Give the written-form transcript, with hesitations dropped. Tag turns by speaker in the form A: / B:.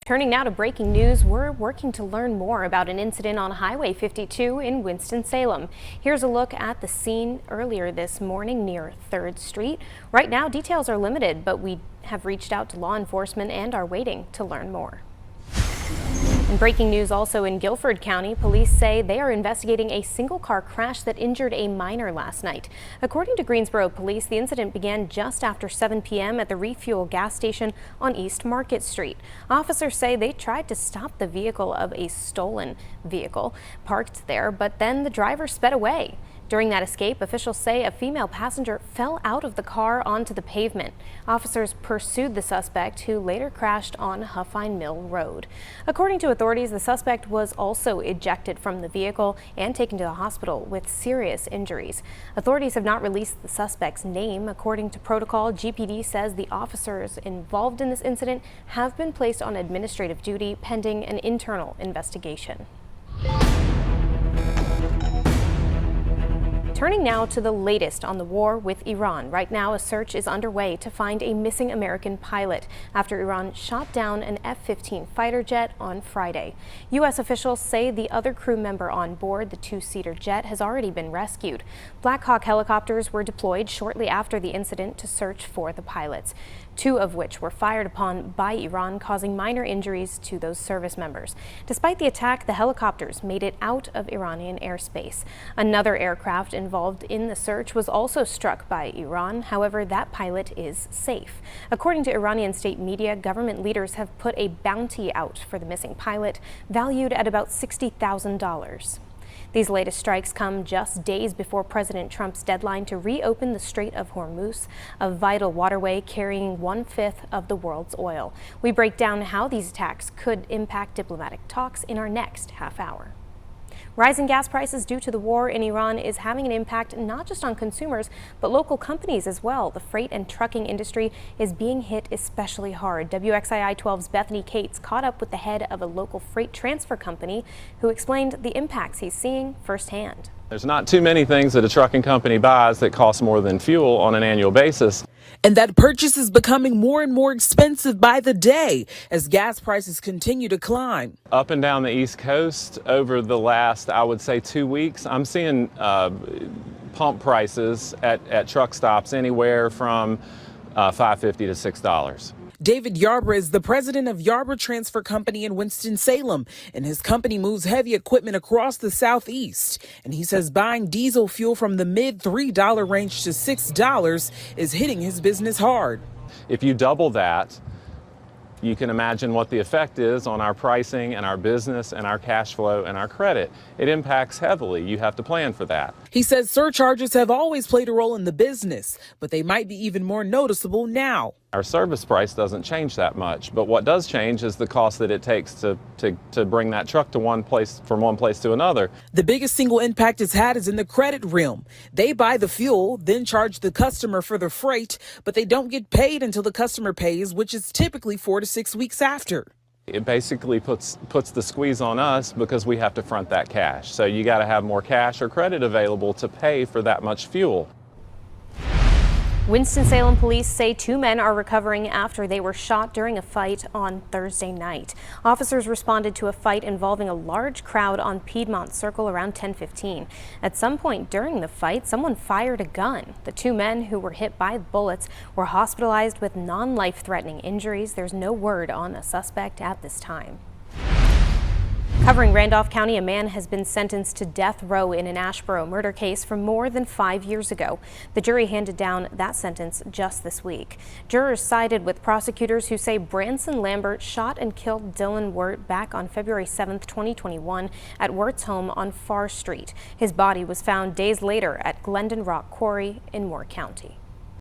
A: Turning now to breaking news, we're working to learn more about an incident on Highway 52 in Winston-Salem. Here's a look at the scene earlier this morning near 3rd Street. Right now, details are limited, but we have reached out to law enforcement and are waiting to learn more. In breaking news also in Guilford County, police say they are investigating a single-car crash that injured a minor last night. According to Greensboro Police, the incident began just after 7 p.m. at the Refuel gas station on East Market Street. Officers say they tried to stop the vehicle of a stolen vehicle parked there, but then the driver sped away. During that escape, officials say a female passenger fell out of the car onto the pavement. Officers pursued the suspect, who later crashed on Huffine Mill Road. According to authorities, the suspect was also ejected from the vehicle and taken to the hospital with serious injuries. Authorities have not released the suspect's name. According to protocol, GPD says the officers involved in this incident have been placed on administrative duty pending an internal investigation. Turning now to the latest on the war with Iran. Right now, a search is underway to find a missing American pilot after Iran shot down an F-15 fighter jet on Friday. U.S. officials say the other crew member on board the two-seater jet has already been rescued. Black Hawk helicopters were deployed shortly after the incident to search for the pilots, two of which were fired upon by Iran, causing minor injuries to those service members. Despite the attack, the helicopters made it out of Iranian airspace. Another aircraft involved in the search was also struck by Iran. However, that pilot is safe. According to Iranian state media, government leaders have put a bounty out for the missing pilot, valued at about $60,000. These latest strikes come just days before President Trump's deadline to reopen the Strait of Hormuz, a vital waterway carrying 1/5 of the world's oil. We break down how these attacks could impact diplomatic talks in our next half hour. Rising gas prices due to the war in Iran is having an impact not just on consumers, but local companies as well. The freight and trucking industry is being hit especially hard. Wxii 12's Bethany Cates caught up with the head of a local freight transfer company who explained the impacts he's seeing firsthand.
B: There's not too many things that a trucking company buys that cost more than fuel on an annual basis.
C: And that purchase is becoming more and more expensive by the day as gas prices continue to climb.
B: Up and down the East Coast over the last, I would say, 2 weeks, I'm seeing pump prices at truck stops anywhere from $5.50 to $6.
C: David Yarbrough is the president of Yarbrough Transfer Company in Winston-Salem, and his company moves heavy equipment across the Southeast. And he says buying diesel fuel from the mid-$3 range to $6 is hitting his business hard.
B: If you double that, you can imagine what the effect is on our pricing and our business and our cash flow and our credit. It impacts heavily. You have to plan for that.
C: He says surcharges have always played a role in the business, but they might be even more noticeable now.
B: Our service price doesn't change that much, but what does change is the cost that it takes to bring that truck to one place, from one place to another.
C: The biggest single impact it's had is in the credit realm. They buy the fuel, then charge the customer for the freight, but they don't get paid until the customer pays, which is typically 4 to 6 weeks after.
B: It basically puts the squeeze on us because we have to front that cash. So you got to have more cash or credit available to pay for that much fuel.
A: Winston-Salem police say 2 men are recovering after they were shot during a fight on Thursday night. Officers responded to a fight involving a large crowd on Piedmont Circle around 10:15. At some point during the fight, someone fired a gun. The 2 men who were hit by bullets were hospitalized with non-life-threatening injuries. There's no word on a suspect at this time. Covering Randolph County, a man has been sentenced to death row in an Asheboro murder case from more than 5 years ago. The jury handed down that sentence just this week. Jurors sided with prosecutors who say Branson Lambert shot and killed Dylan Wirt back on February 7, 2021 at Wirt's home on Far Street. His body was found days later at Glendon Rock Quarry in Moore County.